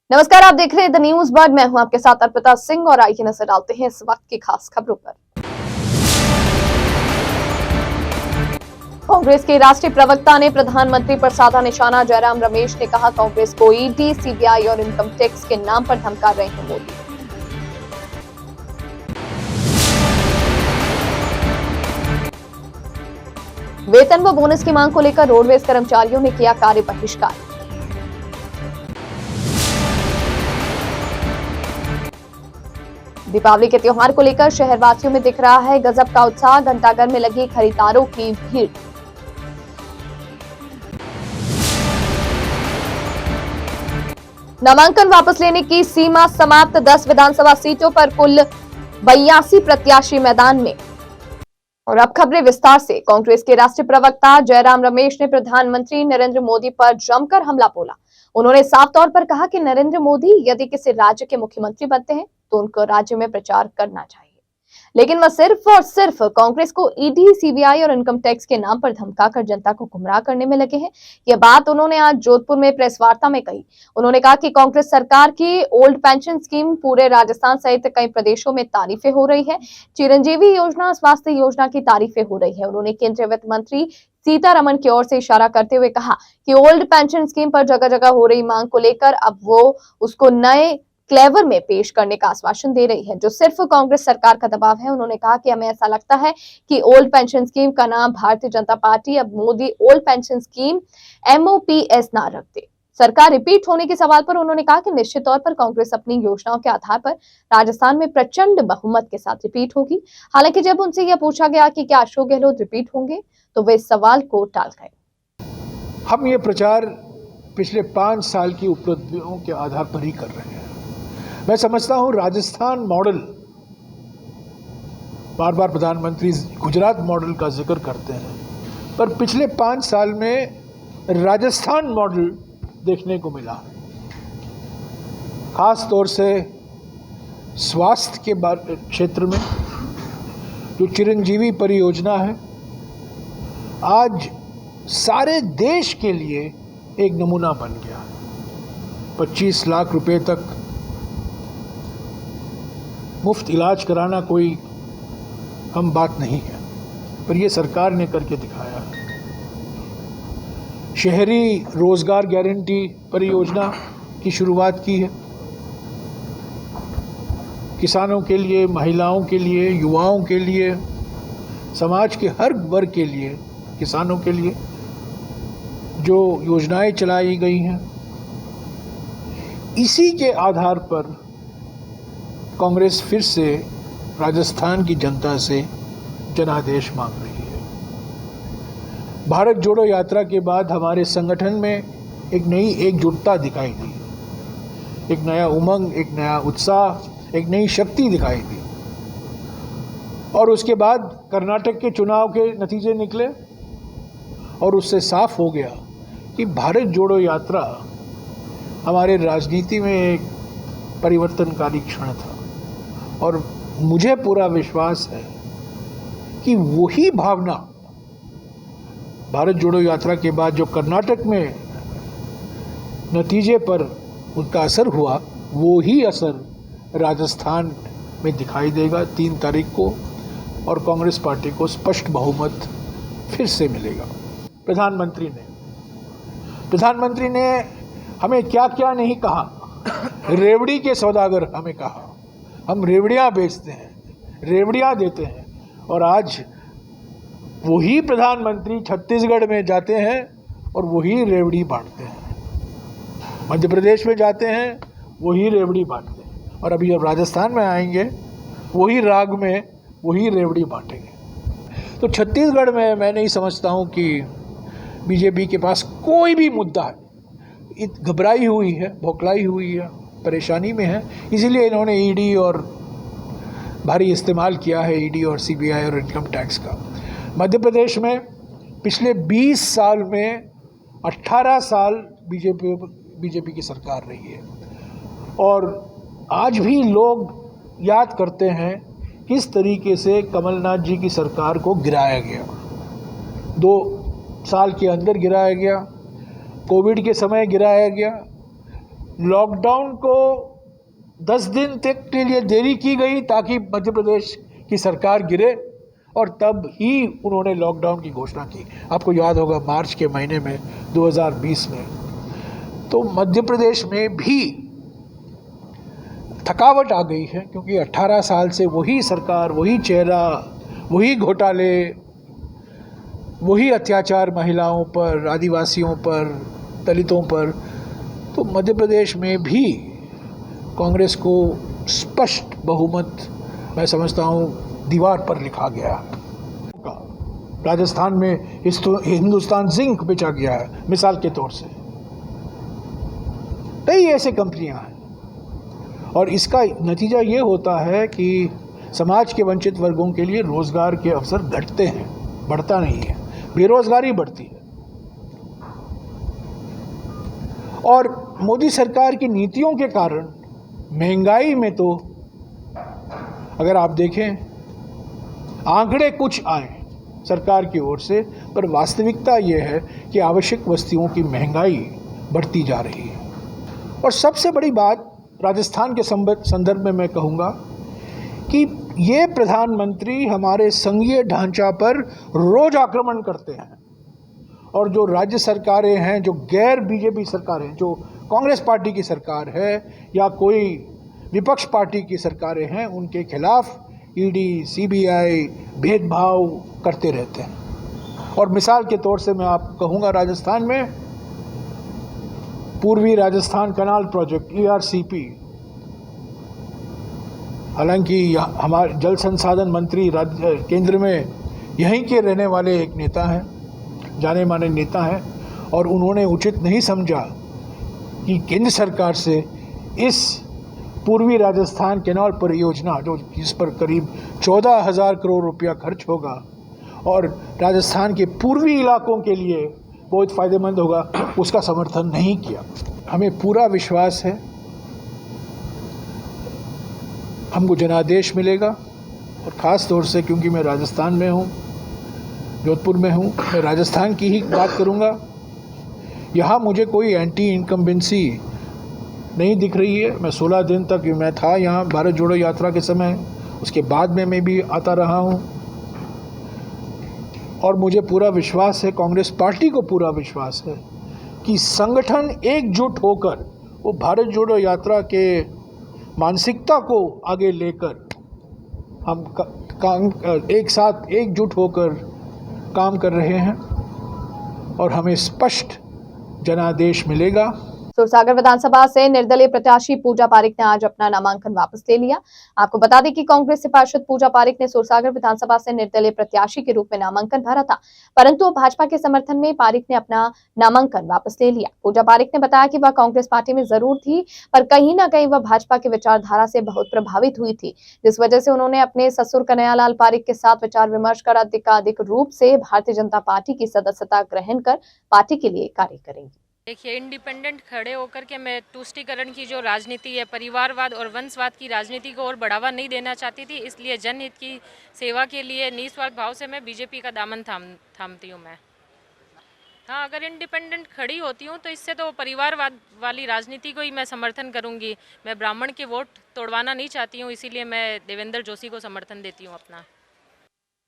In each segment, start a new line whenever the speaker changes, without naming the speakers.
नमस्कार, आप देख रहे हैं द न्यूज बर्ड। मैं हूं आपके साथ अर्पिता सिंह और आइए नजर डालते हैं इस वक्त की खास खबरों पर। कांग्रेस के राष्ट्रीय प्रवक्ता ने प्रधानमंत्री पर साधा निशाना। जयराम रमेश ने कहा, कांग्रेस को ईडी, सीबीआई और इनकम टैक्स के नाम पर धमका रहे हैं मोदी। वेतन व बोनस की मांग को लेकर रोडवेज कर्मचारियों ने किया कार्य बहिष्कार। दीपावली के त्योहार को लेकर शहरवासियों में दिख रहा है गजब का उत्साह। घंटाघर में लगी खरीदारों की भीड़। नामांकन वापस लेने की सीमा समाप्त। 10 विधानसभा सीटों पर कुल 82 प्रत्याशी मैदान में। और अब खबरें विस्तार से। कांग्रेस के राष्ट्रीय प्रवक्ता जयराम रमेश ने प्रधानमंत्री नरेंद्र मोदी पर जमकर हमला बोला। उन्होंने साफ तौर पर कहा कि नरेंद्र मोदी यदि किसी राज्य के मुख्यमंत्री बनते हैं तो उनको राज्य में प्रचार करना चाहिए, लेकिन वह सिर्फ और सिर्फ कांग्रेस को ईडी, सीबीआई और इनकम टैक्स के नाम पर धमकाकर जनता को गुमराह करने में लगे हैं। यह बात उन्होंने आज जोधपुर में प्रेस वार्ता में कही। उन्होंने कहा कि कांग्रेस सरकार की ओल्ड पेंशन स्कीम पूरे राजस्थान सहित कई प्रदेशों में तारीफें हो रही है। चिरंजीवी योजना, स्वास्थ्य योजना की तारीफें हो रही है। उन्होंने केंद्रीय वित्त मंत्री सीतारमण की ओर से इशारा करते हुए कहा कि ओल्ड पेंशन स्कीम पर जगह जगह हो रही मांग को लेकर अब वो उसको नए क्लेवर में पेश करने का आश्वासन दे रही है, जो सिर्फ कांग्रेस सरकार का दबाव है। उन्होंने कहा कि हमें ऐसा लगता है कि ओल्ड पेंशन स्कीम का नाम भारतीय जनता पार्टी अब Modi old pension scheme MOPS ना रख दे। सरकार रिपीट होने के सवाल पर उन्होंने कहा कि निश्चित तौर पर कांग्रेस अपनी योजनाओं के आधार पर राजस्थान में प्रचंड बहुमत के साथ रिपीट होगी। हालांकि जब उनसे यह पूछा गया कि क्या अशोक गहलोत रिपीट होंगे तो वे इस सवाल को टाल गए।
हम ये प्रचार पिछले 5 साल की उपलब्धियों के आधार पर ही कर रहे हैं। मैं समझता हूं राजस्थान मॉडल, बार बार प्रधानमंत्री गुजरात मॉडल का जिक्र करते हैं, पर पिछले 5 साल में राजस्थान मॉडल देखने को मिला। खास तौर से स्वास्थ्य के क्षेत्र में जो चिरंजीवी परियोजना है, आज सारे देश के लिए एक नमूना बन गया। 25 लाख रुपए तक मुफ्त इलाज कराना कोई कम बात नहीं है, पर यह सरकार ने करके दिखाया है। शहरी रोजगार गारंटी परियोजना की शुरुआत की है। किसानों के लिए, महिलाओं के लिए, युवाओं के लिए, समाज के हर वर्ग के लिए, किसानों के लिए जो योजनाएं चलाई गई हैं, इसी के आधार पर कांग्रेस फिर से राजस्थान की जनता से जनादेश मांग रही है। भारत जोड़ो यात्रा के बाद हमारे संगठन में एक नई एकजुटता दिखाई दी, एक नया उमंग, एक नया उत्साह, एक नई शक्ति दिखाई दी। और उसके बाद कर्नाटक के चुनाव के नतीजे निकले और उससे साफ हो गया कि भारत जोड़ो यात्रा हमारे राजनीति में एक परिवर्तनकारी क्षण था। और मुझे पूरा विश्वास है कि वही भावना भारत जोड़ो यात्रा के बाद जो कर्नाटक में नतीजे पर उनका असर हुआ, वो ही असर राजस्थान में दिखाई देगा 3 तारीख को, और कांग्रेस पार्टी को स्पष्ट बहुमत फिर से मिलेगा। प्रधानमंत्री ने हमें क्या क्या नहीं कहा। रेवड़ी के सौदागर हमें कहा, हम रेवड़ियाँ बेचते हैं, रेवड़ियाँ देते हैं। और आज वही प्रधानमंत्री छत्तीसगढ़ में जाते हैं और वही रेवड़ी बांटते हैं। मध्य प्रदेश में जाते हैं, वही रेवड़ी बांटते हैं। और अभी जब राजस्थान में आएंगे, वही राग में वही रेवड़ी बांटेंगे। तो छत्तीसगढ़ में मैं नहीं समझता हूँ कि बीजेपी के पास कोई भी मुद्दा है। घबराई हुई है, भौखलाई हुई है, परेशानी में है, इसीलिए इन्होंने ईडी और भारी इस्तेमाल किया है, ईडी और सीबीआई और इनकम टैक्स का। मध्य प्रदेश में पिछले 20 साल में 18 साल बीजेपी की सरकार रही है, और आज भी लोग याद करते हैं किस तरीके से कमलनाथ जी की सरकार को गिराया गया। 2 साल के अंदर गिराया गया, कोविड के समय गिराया गया, लॉकडाउन को 10 दिन तक के लिए देरी की गई ताकि मध्य प्रदेश की सरकार गिरे, और तब ही उन्होंने लॉकडाउन की घोषणा की। आपको याद होगा मार्च के महीने में 2020 में। तो मध्य प्रदेश में भी थकावट आ गई है, क्योंकि 18 साल से वही सरकार, वही चेहरा, वही घोटाले, वही अत्याचार महिलाओं पर, आदिवासियों पर, दलितों पर। तो मध्य प्रदेश में भी कांग्रेस को स्पष्ट बहुमत, मैं समझता हूँ, दीवार पर लिखा गया है। राजस्थान में हिंदुस्तान जिंक बेचा गया है मिसाल के तौर से। कई ऐसे कंपनियां हैं, और इसका नतीजा ये होता है कि समाज के वंचित वर्गों के लिए रोजगार के अवसर घटते हैं, बढ़ता नहीं है, बेरोजगारी बढ़ती है। और मोदी सरकार की नीतियों के कारण महंगाई में तो अगर आप देखें, आंकड़े कुछ आए सरकार की ओर से, पर वास्तविकता यह है कि आवश्यक वस्तुओं की महंगाई बढ़ती जा रही है। और सबसे बड़ी बात राजस्थान के संदर्भ में मैं कहूँगा कि ये प्रधानमंत्री हमारे संघीय ढांचा पर रोज आक्रमण करते हैं, और जो राज्य सरकारें हैं, जो गैर बीजेपी सरकारें, जो कांग्रेस पार्टी की सरकार है या कोई विपक्ष पार्टी की सरकारें हैं, उनके खिलाफ ईडी, सीबीआई भेदभाव करते रहते हैं। और मिसाल के तौर से मैं आपको कहूँगा, राजस्थान में पूर्वी राजस्थान कनाल प्रोजेक्ट ERCP, हालांकि हमारे जल संसाधन मंत्री केंद्र में यहीं के रहने वाले एक नेता हैं, जाने माने नेता हैं, और उन्होंने उचित नहीं समझा कि केंद्र सरकार से इस पूर्वी राजस्थान कैनाल परियोजना, जो जिस पर करीब 14,000 करोड़ रुपया खर्च होगा और राजस्थान के पूर्वी इलाकों के लिए बहुत फ़ायदेमंद होगा, उसका समर्थन नहीं किया। हमें पूरा विश्वास है हमको जनादेश मिलेगा, और ख़ास तौर से क्योंकि मैं राजस्थान में हूँ, जोधपुर में हूँ, मैं राजस्थान की ही बात करूँगा। यहाँ मुझे कोई एंटी इनकम्बेंसी नहीं दिख रही है। मैं 16 दिन तक मैं था यहाँ भारत जोड़ो यात्रा के समय, उसके बाद में मैं भी आता रहा हूँ, और मुझे पूरा विश्वास है, कांग्रेस पार्टी को पूरा विश्वास है कि संगठन एकजुट होकर वो भारत जोड़ो यात्रा के मानसिकता को आगे लेकर हम एक साथ एकजुट होकर काम कर रहे हैं, और हमें स्पष्ट जनादेश मिलेगा।
सूरसागर विधानसभा से निर्दलीय प्रत्याशी पूजा पारिक ने आज अपना नामांकन वापस ले लिया। आपको बता दें कि कांग्रेस से पार्षद पूजा पारिक ने सूरसागर विधानसभा से निर्दलीय प्रत्याशी के रूप में नामांकन भरा था, परंतु भाजपा के समर्थन में पारिक ने अपना नामांकन वापस ले लिया। पूजा पारिक ने बताया कि वह कांग्रेस पार्टी में जरूर थी, पर कहीं न कहीं वह भाजपा की विचारधारा से बहुत प्रभावित हुई थी, जिस वजह से उन्होंने अपने ससुर कन्हैयालाल पारिक के साथ विचार विमर्श कर अधिकाधिक रूप से भारतीय जनता पार्टी की सदस्यता ग्रहण कर पार्टी के लिए कार्य करेंगी।
देखिए, इंडिपेंडेंट खड़े होकर के मैं तुष्टीकरण की जो राजनीति है, परिवारवाद और वंशवाद की राजनीति को और बढ़ावा नहीं देना चाहती थी, इसलिए जनहित की सेवा के लिए निस्वार्थ भाव से मैं बीजेपी का दामन थामती हूँ मैं। हाँ, अगर इंडिपेंडेंट खड़ी होती हूँ तो इससे तो परिवारवाद वाली राजनीति को ही मैं समर्थन करूँगी। मैं ब्राह्मण के वोट तोड़वाना नहीं चाहती हूँ, इसीलिए मैं देवेंद्र जोशी को समर्थन देती हूँ अपना।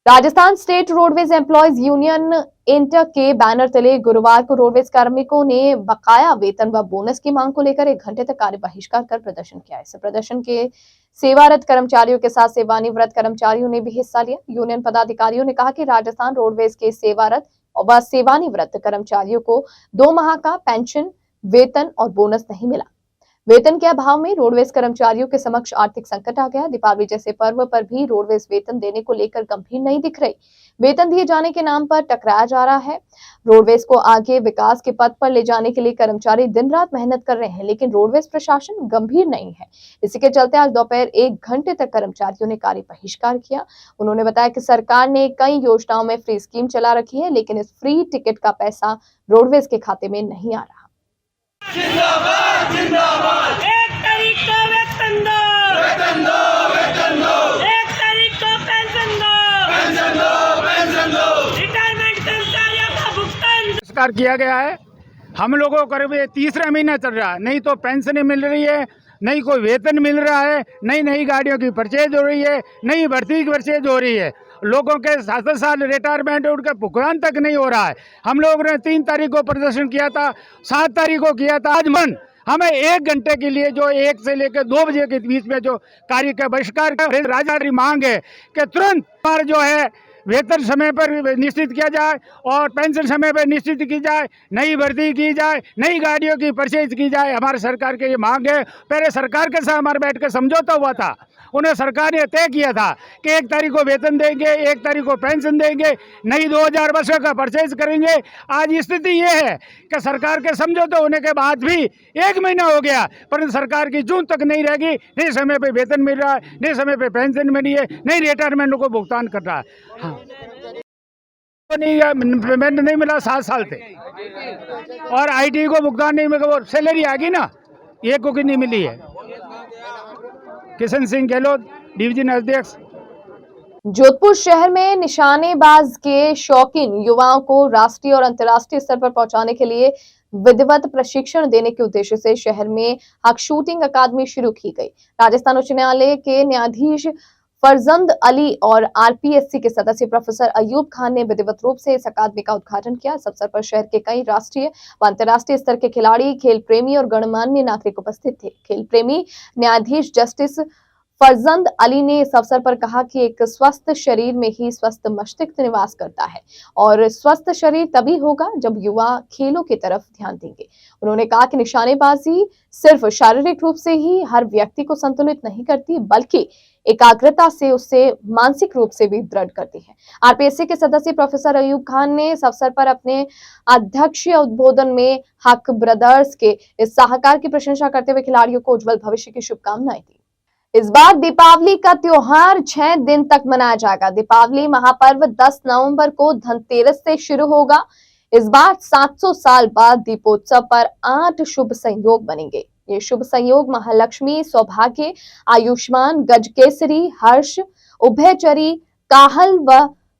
Rajasthan state roadways employees union inter के बैनर तले गुरुवार को रोडवेज कार्मिकों ने बकाया वेतन व बोनस की मांग को लेकर 1 घंटे तक कार्य बहिष्कार कर प्रदर्शन किया। इस प्रदर्शन के सेवारत कर्मचारियों के साथ सेवानिवृत्त कर्मचारियों ने भी हिस्सा लिया। यूनियन पदाधिकारियों ने कहा कि राजस्थान रोडवेज के सेवारत व सेवानिवृत्त कर्मचारियों को 2 माह का पेंशन, वेतन और बोनस नहीं मिला। वेतन के अभाव में रोडवेज कर्मचारियों के समक्ष आर्थिक संकट आ गया। दीपावली जैसे पर्व पर भी रोडवेज वेतन देने को लेकर गंभीर नहीं दिख रही। वेतन दिए जाने के नाम पर टकराया जा रहा है। रोडवेज को आगे विकास के पथ पर ले जाने के लिए कर्मचारी दिन रात मेहनत कर रहे हैं, लेकिन रोडवेज प्रशासन गंभीर नहीं है। इसी के चलते आज दोपहर 1 घंटे तक कर्मचारियों ने कार्य बहिष्कार किया। उन्होंने बताया कि सरकार ने कई योजनाओं में फ्री स्कीम चला रखी है, लेकिन इस फ्री टिकट का पैसा रोडवेज के खाते में नहीं आ रहा।
जिंदाबाद जिंदाबाद। 1 तारीख को वेतन दो, वेतन दो, वेतन दो। 1 तारीख को पेंशन दो, पेंशन दो, पेंशन दो। रिटायरमेंट कर्मचारियों का भुगतान
किया गया है,
हम लोगों को करीब तीसरा महीना चल रहा है, नहीं तो पेंशन मिल रही है, नहीं कोई वेतन मिल रहा है, नई गाड़ियों की परचेज हो रही है, नई भर्ती की परचेज हो रही है। लोगों के 7 साल रिटायरमेंट उनका भुगतान तक नहीं हो रहा है। हम लोगों ने 3 तारीख को प्रदर्शन किया था, 7 तारीख को किया था। आज हमें 1 घंटे के लिए जो 1 से लेकर 2 बजे के बीच में जो कार्य का बहिष्कार का राजनीतिक मांग है कि तुरंत पर जो है वेतन समय पर निश्चित किया जाए और पेंशन समय पर निश्चित की जाए, नई भर्ती की जाए, नई गाड़ियों की परचेज की जाए। हमारे सरकार के ये मांग है। पहले सरकार के साथ हमारे बैठ कर समझौता हुआ था, उन्हें सरकार ने तय किया था कि 1 तारीख को वेतन देंगे, 1 तारीख को पेंशन देंगे, नई 2000 बसों का परचेज करेंगे। आज स्थिति ये है कि सरकार के समझौते होने के बाद भी 1 महीना हो गया, परंतु सरकार की जून तक नहीं रहेगी, नहीं समय पे वेतन मिल रहा है, नहीं समय पे पेंशन मिली है, नहीं रिटायरमेंट को भुगतान कर रहा है। हाँ। नहीं पेमेंट नहीं मिला 7 साल से, और आईटी को भुगतान नहीं मिला, वो सैलरी आ गई ना, एक को की नहीं मिली है। किशन सिंह गहलोत, डिवीजन अध्यक्ष।
जोधपुर शहर में निशानेबाज के शौकीन युवाओं को राष्ट्रीय और अंतर्राष्ट्रीय स्तर पर पहुंचाने के लिए विधिवत प्रशिक्षण देने के उद्देश्य से शहर में हक शूटिंग अकादमी शुरू की गई। राजस्थान उच्च न्यायालय के न्यायाधीश फरजंद अली और आरपीएससी के सदस्य प्रोफेसर अयूब खान ने विधिवत रूप से इस अकादमी का उद्घाटन किया। इस अवसर पर शहर के कई राष्ट्रीय व अंतर्राष्ट्रीय स्तर के खिलाड़ी, खेल प्रेमी और गणमान्य नागरिक उपस्थित थे। खेल प्रेमी न्यायाधीश जस्टिस फरजंद अली ने इस अवसर पर कहा कि एक स्वस्थ शरीर में ही स्वस्थ मस्तिष्क निवास करता है और स्वस्थ शरीर तभी होगा जब युवा खेलों की तरफ ध्यान देंगे। उन्होंने कहा कि निशानेबाजी सिर्फ शारीरिक रूप से ही हर व्यक्ति को संतुलित नहीं करती, बल्कि एकाग्रता से उससे मानसिक रूप से भी दृढ़ करती है। आरपीएससी के सदस्य प्रोफेसर अयूब खान ने इस अवसर पर अपने अध्यक्षीय उद्बोधन में हक ब्रदर्स के इस साहकार की प्रशंसा करते हुए खिलाड़ियों को उज्जवल भविष्य की शुभकामनाएं दी। इस बार दीपावली का त्योहार 6 दिन तक मनाया जाएगा। दीपावली महापर्व 10 नवंबर को धनतेरस से शुरू होगा। इस बार 700 साल बाद दीपोत्सव पर 8 शुभ संयोग बनेंगे। ये शुभ संयोग महालक्ष्मी, सौभाग्य, आयुष्मान, गजकेसरी, हर्ष, उभयचरी, काहल व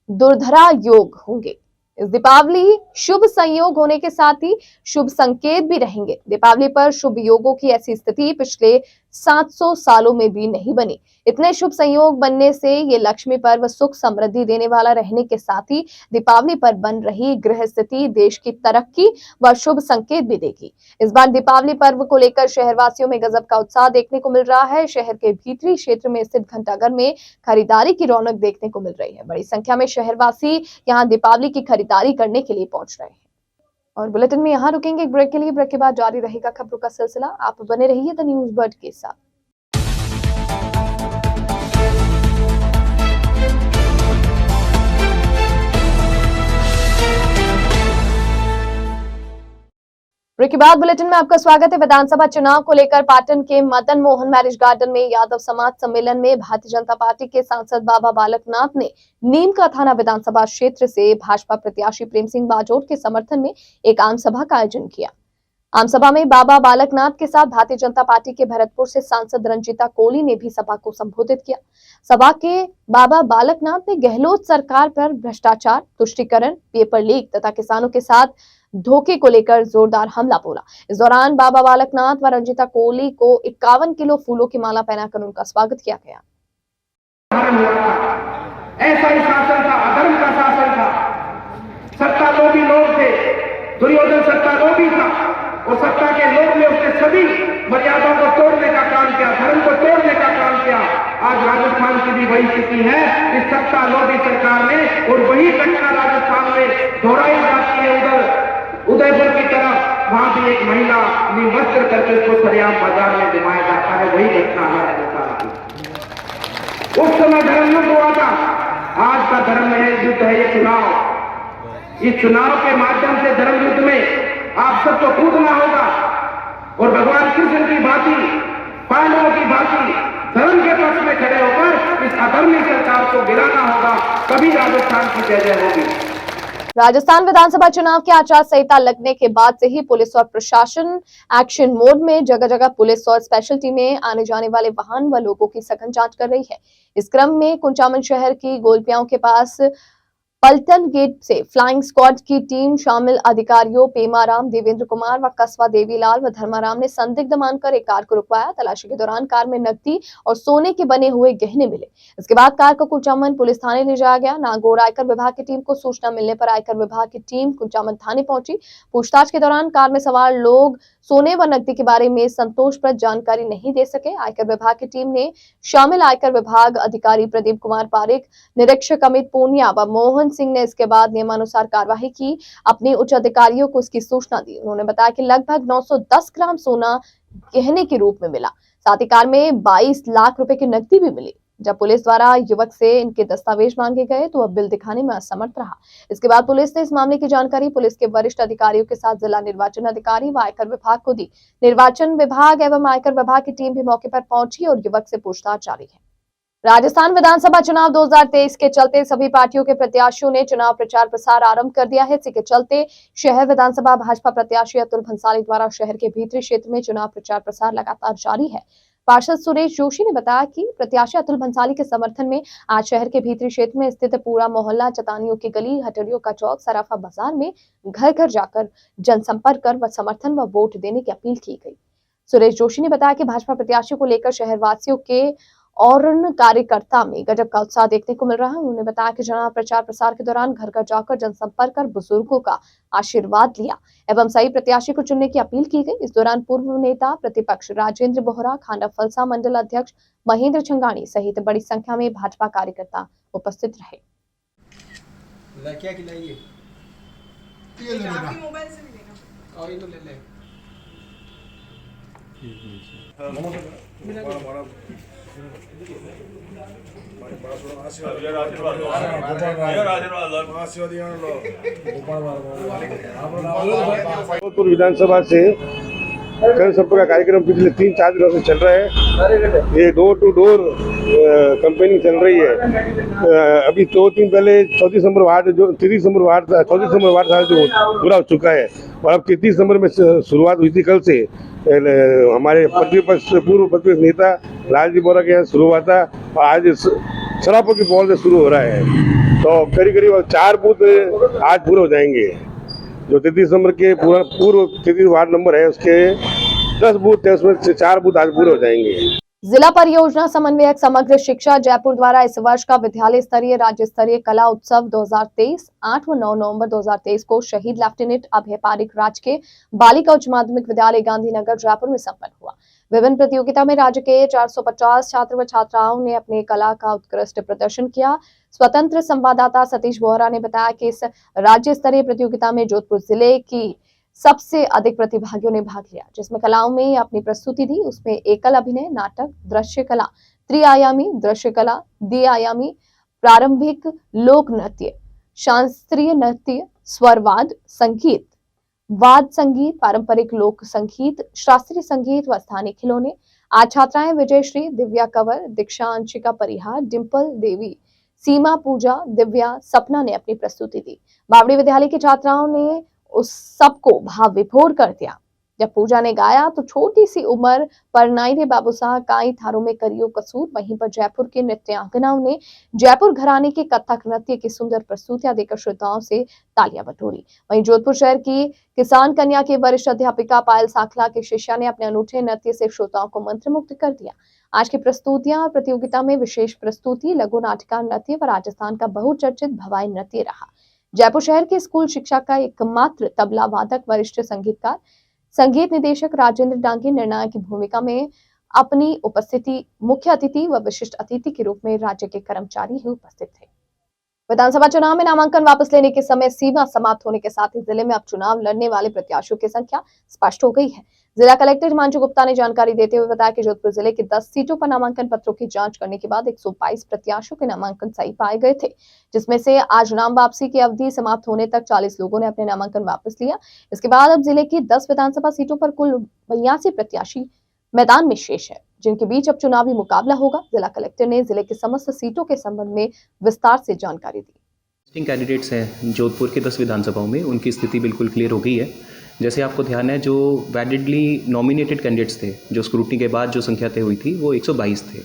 दुर्धरा योग होंगे। इस दीपावली शुभ संयोग होने के साथ ही शुभ संकेत भी रहेंगे। दीपावली पर शुभ योगों की ऐसी स्थिति पिछले 700 सालों में भी नहीं बनी। इतने शुभ संयोग बनने से ये लक्ष्मी पर्व सुख समृद्धि देने वाला रहने के साथ ही दीपावली पर बन रही ग्रह स्थिति देश की तरक्की व शुभ संकेत भी देगी। इस बार दीपावली पर्व को लेकर शहरवासियों में गजब का उत्साह देखने को मिल रहा है। शहर के भीतरी क्षेत्र में स्थित घंटाघर में खरीदारी की रौनक देखने को मिल रही है। बड़ी संख्या में शहरवासी यहाँ दीपावली की खरीदारी करने के लिए पहुंच रहे हैं। और बुलेटिन में यहाँ रुकेंगे एक ब्रेक के लिए। ब्रेक के बाद जारी रहेगा खबरों का सिलसिला। आप बने रहिए द न्यूज बर्ड के साथ। ब्रेक के बाद बुलेटिन में आपका स्वागत है। विधानसभा चुनाव को लेकर पाटन के मदन मोहन मैरिज गार्डन में यादव समाज सम्मेलन में भारतीय जनता पार्टी के सांसद बाबा बालकनाथ ने नीम का थाना विधानसभा क्षेत्र से भाजपा प्रत्याशी प्रेम सिंह बाजोट के समर्थन में एक आम सभा का आयोजन किया। आम सभा में बाबा बालकनाथ के साथ भारतीय जनता पार्टी के भरतपुर से सांसद रंजीता कोहली ने भी सभा को संबोधित किया। सभा के बाबा बालकनाथ ने गहलोत सरकार पर भ्रष्टाचार, तुष्टीकरण, पेपर लीक तथा किसानों के साथ धोखे को लेकर जोरदार हमला बोला। इस दौरान बाबा बालकनाथ व रंजीता कोहली को 51 किलो फूलों की माला पहनाकर उनका स्वागत किया गया।
ऐसा ही शासन था, अधर्म का शासन था, सत्ता लोभी लोग थे, दुर्योधन सत्ता लोभी था और सत्ता के लोभ में उसने सभी मर्यादाओं को तोड़ने का काम किया, धर्म को तोड़ने का काम किया। आज राजस्थान की भी वही स्थिति है। इस सत्ता लोभी सरकार ने और वही घटना राजस्थान में दोहराई जाती है। उधर उदयपुर की तरफ वहां भी एक महिला निवस्त्र करके उसको सरेआम बाजार में घुमाया जाता है। वही घटना है राजस्थान की। उस समय धर्म युद्ध हुआ था, आज का धर्म युद्ध है ये चुनाव। इस चुनाव के माध्यम से धर्म युद्ध में आप सबको कूदना होगा और भगवान कृष्ण की भांति, पांडवों की भांति धर्म के पक्ष में खड़े होकर इस अधर्मी सरकार को गिराना होगा, तभी राजस्थान की जय जय होगी।
राजस्थान विधानसभा चुनाव की आचार संहिता लगने के बाद से ही पुलिस और प्रशासन एक्शन मोड में जगह जगह पुलिस और स्पेशल टीमें आने जाने वाले वाहन व लोगों की सघन जांच कर रही है। इस क्रम में कुंचामन शहर की गोलपियाओं के पास पलटन गेट से फ्लाइंग स्क्वाड की टीम शामिल अधिकारियों पेमाराम, देवेंद्र कुमार व कस्बा देवीलाल व धर्माराम ने संदिग्ध मानकर एक कार को रुकवाया। तलाशी के दौरान कार में नकदी और सोने के बने हुए गहने मिले। इसके बाद कार को कुचामन पुलिस थाने ले जाया गया। नागौर आयकर विभाग की टीम को सूचना मिलने पर आयकर विभाग की टीम कुचामन थाने पहुंची। पूछताछ के दौरान कार में सवार लोग सोने व नकदी के बारे में संतोषप्रद जानकारी नहीं दे सके। आयकर विभाग की टीम ने शामिल आयकर विभाग अधिकारी प्रदीप कुमार पारिक, निरीक्षक अमित पूनिया व मोहन सिंह ने इसके बाद नियमानुसार कार्यवाही की। अपने उच्च अधिकारियों को इसकी सूचना दी। उन्होंने बताया कि लगभग 910 ग्राम सोना गहने के रूप में मिला। साथ ही कार में 22 लाख रुपए की नकदी भी मिली। जब पुलिस द्वारा युवक से इनके दस्तावेज मांगे गए तो वह बिल दिखाने में असमर्थ रहा। इसके बाद पुलिस ने इस मामले की जानकारी पुलिस के वरिष्ठ अधिकारियों के साथ जिला निर्वाचन अधिकारी व आयकर विभाग को दी। निर्वाचन विभाग एवं आयकर विभाग की टीम भी मौके पर पहुंची और युवक से पूछताछ जारी है। राजस्थान विधानसभा चुनाव 2023 के चलते सभी पार्टियों के प्रत्याशियों ने चुनाव प्रचार प्रसार आरंभ कर दिया है। इसी के चलते शहर विधानसभा भाजपा प्रत्याशी अतुल भंसाली द्वारा शहर के भीतरी क्षेत्र में चुनाव प्रचार प्रसार लगातार जारी है। पार्षद सुरेश जोशी ने बताया कि प्रत्याशी अतुल भंसाली के समर्थन में आज शहर के भीतरी क्षेत्र में स्थित पूरा मोहल्ला, चतानियों की गली, हटड़ियों का चौक, सराफा बाजार में घर घर जाकर जनसंपर्क कर व समर्थन व वोट देने की अपील की गई। सुरेश जोशी ने बताया कि भाजपा प्रत्याशी को लेकर शहरवासियों के और कार्यकर्ता में गजब का उत्साह देखने को मिल रहा है। उन्होंने बताया कि चुनाव प्रचार प्रसार के दौरान घर घर जाकर जनसंपर्क कर बुजुर्गों का आशीर्वाद लिया एवं सही प्रत्याशी को चुनने की अपील की गई। इस दौरान पूर्व नेता प्रतिपक्ष राजेंद्र बोहरा, खांडा फलसा मंडल अध्यक्ष महेंद्र छंगानी सहित बड़ी संख्या में भाजपा कार्यकर्ता उपस्थित रहे।
जोधपुर विधानसभा से जनसंपर्क का कार्यक्रम पिछले 3-4 दिनों से चल रहा है। ये डोर टू डोर कैंपेनिंग चल रही है। अभी 2 दिन पहले 34 दिसंबर वार्ड जो 30 दिसंबर वार्ड था, 34 दिसंबर वार्ड था जो पूरा हो चुका है और अब 33 दिसंबर में शुरुआत हुई थी। कल से हमारे प्रतिपक्ष पूर्व प्रतिपक्ष नेता लालजी बोरा के यहाँ शुरू हुआ था और आज सरापों की पॉल से शुरू हो रहा है। तो करीब 4 बूथ आज पूरे हो जाएंगे। जो 33 दिसंबर के पूर्व 33 वार्ड नंबर है उसके 10 बूथ है, उसमें से 4 बूथ आज पूरे हो जाएंगे।
जिला परियोजना समन्वयक समग्र शिक्षा जयपुर द्वारा इस वर्ष का विद्यालय स्तरीय राज्य स्तरीय कला उत्सव 2023 8 व 9 नवंबर 2023 को शहीद लेफ्टिनेंट अभय पारिक राजकीय बालिका उच्च माध्यमिक विद्यालय गांधीनगर जयपुर में संपन्न हुआ। विभिन्न प्रतियोगिता में राज्य के 450 छात्र व छात्राओं ने अपने कला का उत्कृष्ट प्रदर्शन किया। स्वतंत्र संवाददाता सतीश बोहरा ने बताया कि इस राज्य स्तरीय प्रतियोगिता में जोधपुर जिले की सबसे अधिक प्रतिभागियों ने भाग लिया, जिसमें कलाओं में अपनी प्रस्तुति दी। उसमें एकल अभिनय, नाटक, दृश्य कला, त्रिआयामी दृश्य कला, द्विआयामी प्रारंभिक लोक नृत्य, शास्त्रीय नृत्य, स्वरवाद, संगीत, वाद संगीत, पारंपरिक लोक संगीत, शास्त्रीय संगीत व स्थानीय खिलौने। आज छात्राएं विजयश्री, दिव्या कंवर, दीक्षा अंशिका परिहार, डिम्पल देवी, सीमा पूजा, दिव्या, सपना ने अपनी प्रस्तुति दी। बावड़ी विद्यालय की छात्राओं ने उस सबको भाव विभोर कर दिया। जब पूजा ने गाया तो छोटी सी उम्र पर नाई बाबू साह काई थारों में करियो कसूर। वहीं पर जयपुर के नृत्यांगनाओं ने जयपुर घराने के कथक नृत्य की सुंदर प्रस्तुतियां देकर श्रोताओं से तालियां बटोरी। वहीं जोधपुर शहर की किसान कन्या की वरिष्ठ अध्यापिका पायल साखला के शिष्या ने अपने अनूठे नृत्य से श्रोताओं को मंत्रमुग्ध कर दिया। आज की प्रस्तुतियां और प्रतियोगिता में विशेष प्रस्तुति, लघु नाटिका नृत्य व राजस्थान का बहुचर्चित भवाई नृत्य रहा। जयपुर शहर के स्कूल शिक्षा का एकमात्र तबला वादक, वरिष्ठ संगीतकार, संगीत निदेशक राजेंद्र डांगी निर्णायक की भूमिका में अपनी उपस्थिति मुख्य अतिथि व विशिष्ट अतिथि के रूप में राज्य के कर्मचारी ही उपस्थित थे। विधानसभा चुनाव में नामांकन वापस लेने के समय सीमा समाप्त होने के साथ ही जिले में अब चुनाव लड़ने वाले प्रत्याशियों की संख्या स्पष्ट हो गई है। जिला कलेक्टर हिमांशु गुप्ता ने जानकारी देते हुए बताया कि जोधपुर जिले की 10 सीटों पर नामांकन पत्रों की जांच करने के बाद 122 प्रत्याशियों के नामांकन सही पाए गए थे, जिसमें से आज नाम वापसी की अवधि समाप्त होने तक 40 लोगों ने अपने नामांकन वापस लिया। इसके बाद अब जिले की 10 विधानसभा सीटों पर कुल 82 प्रत्याशी मैदान में शेष है, जिनके बीच अब चुनावी मुकाबला होगा। जिला कलेक्टर ने जिले के समस्त सीटों के संबंध में विस्तार से जानकारी दी।
कैंडिडेट्स हैं जोधपुर के 10 विधानसभाओं में, उनकी स्थिति बिल्कुल क्लियर हो गई है। जैसे आपको ध्यान है, जो वैलिडली नॉमिनेटेड कैंडिडेट्स थे, जो स्क्रूटनी के बाद जो संख्या तय हुई थी, वो 122 थे।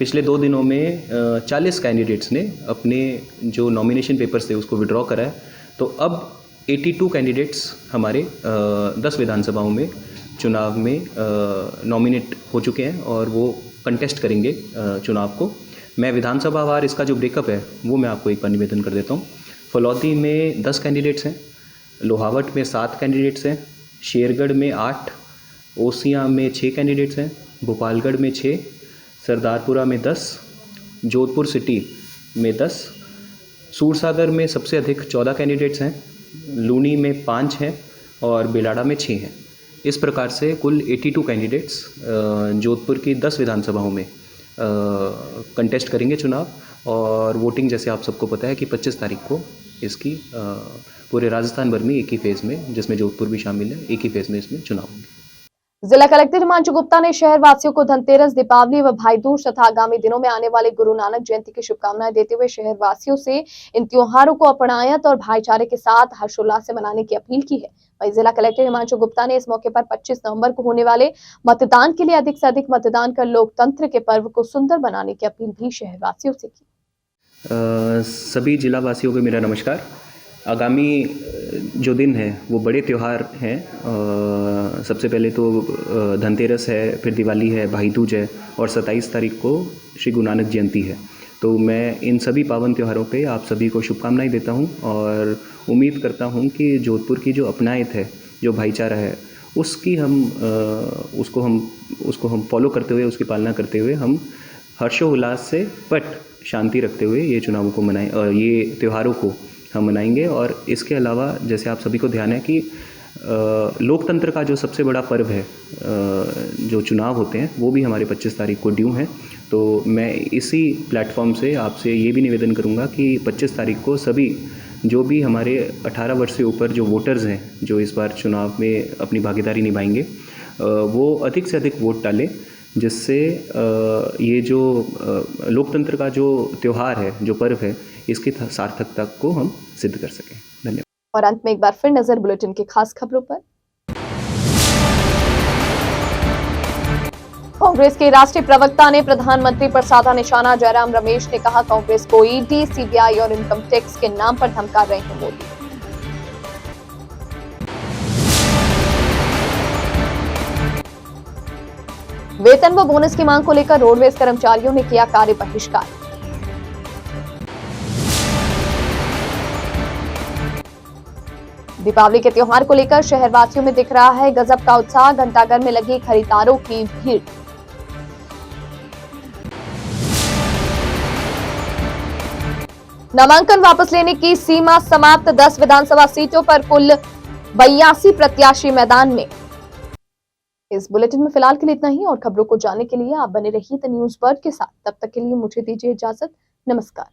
पिछले 2 दिनों में 40 कैंडिडेट्स ने अपने जो नॉमिनेशन पेपर्स थे उसको विड्रॉ करा है। तो अब 82 कैंडिडेट्स हमारे 10 विधानसभाओं में चुनाव में नॉमिनेट हो चुके हैं और वो कंटेस्ट करेंगे चुनाव को। मैं विधानसभावार इसका जो ब्रेकअप है वो मैं आपको एक बार निवेदन कर देता हूँ। फलौदी में 10 कैंडिडेट्स हैं, लोहावट में 7 कैंडिडेट्स हैं, शेरगढ़ में 8, ओसियां में 6 कैंडिडेट्स हैं, भोपालगढ़ में 6, सरदारपुरा में 10, जोधपुर सिटी में 10, सूरसागर में सबसे अधिक 14 कैंडिडेट्स हैं, लूनी में 5 हैं और बेलाड़ा में 6 हैं। इस प्रकार से कुल 82 कैंडिडेट्स जोधपुर की 10 विधानसभाओं में कंटेस्ट करेंगे चुनाव। और वोटिंग जैसे आप सबको पता है कि 25 तारीख को इसकी पूरे राजस्थान भर में एक ही फेज़ में, जिसमें जोधपुर भी शामिल है, एक ही फेज़ में इसमें चुनाव होंगे।
जिला कलेक्टर हिमांशु गुप्ता ने शहर वासियों को धनतेरस, दीपावली व भाई दूज तथा आगामी दिनों में आने वाले गुरु नानक जयंती की शुभकामनाएं देते हुए शहर वासियों से इन त्योहारों को अपनायत और भाईचारे के साथ हर्षोल्लास से मनाने की अपील की है। वहीं जिला कलेक्टर हिमांशु गुप्ता ने इस मौके पर 25 नवंबर को होने वाले मतदान के लिए अधिक से अधिक मतदान कर लोकतंत्र के पर्व को सुंदर बनाने की अपील भी शहर वासियों से की।
सभी जिला वासियों को मेरा नमस्कार। आगामी जो दिन है वो बड़े त्यौहार हैं। सबसे पहले तो धनतेरस है, फिर दिवाली है, भाई दूज है और 27 तारीख को श्री गुरु नानक जयंती है। तो मैं इन सभी पावन त्योहारों पे आप सभी को शुभकामनाएं देता हूं और उम्मीद करता हूं कि जोधपुर की जो अपनायत है, जो भाईचारा है, उसको हम फॉलो करते हुए, उसकी पालना करते हुए हम हर्षोल्लास से बट शांति रखते हुए ये चुनावों को मनाएं और ये त्योहारों को हम मनाएंगे। और इसके अलावा जैसे आप सभी को ध्यान है कि लोकतंत्र का जो सबसे बड़ा पर्व है, जो चुनाव होते हैं, वो भी हमारे 25 तारीख को ड्यू हैं। तो मैं इसी प्लेटफॉर्म से आपसे ये भी निवेदन करूंगा कि 25 तारीख को सभी जो भी हमारे 18 वर्ष से ऊपर जो वोटर्स हैं, जो इस बार चुनाव में अपनी भागीदारी निभाएंगे, वो अधिक से अधिक वोट डालें, जिससे ये जो लोकतंत्र का जो त्यौहार है, जो पर्व है, इसकी सार्थकता को हम सिद्ध कर सकें। धन्यवाद।
और अंत में एक बार फिर नजर बुलेटिन की खास खबरों पर। कांग्रेस के राष्ट्रीय प्रवक्ता ने प्रधानमंत्री पर साधा निशाना। जयराम रमेश ने कहा, कांग्रेस को ईडी, सीबीआई और इनकम टैक्स के नाम पर धमका रहे हैं मोदी। वेतन व बोनस की मांग को लेकर रोडवेज कर्मचारियों ने किया कार्य बहिष्कार। दीपावली के त्योहार को लेकर शहरवासियों में दिख रहा है गजब का उत्साह। घंटाघर में लगी खरीदारों की भीड़। नामांकन वापस लेने की सीमा समाप्त। 10 विधानसभा सीटों पर कुल 82 प्रत्याशी मैदान में। इस बुलेटिन में फिलहाल के लिए इतना ही और खबरों को जानने के लिए आप बने रहिए द न्यूज वर्ल्ड के साथ। तब तक के लिए मुझे दीजिए इजाजत। नमस्कार।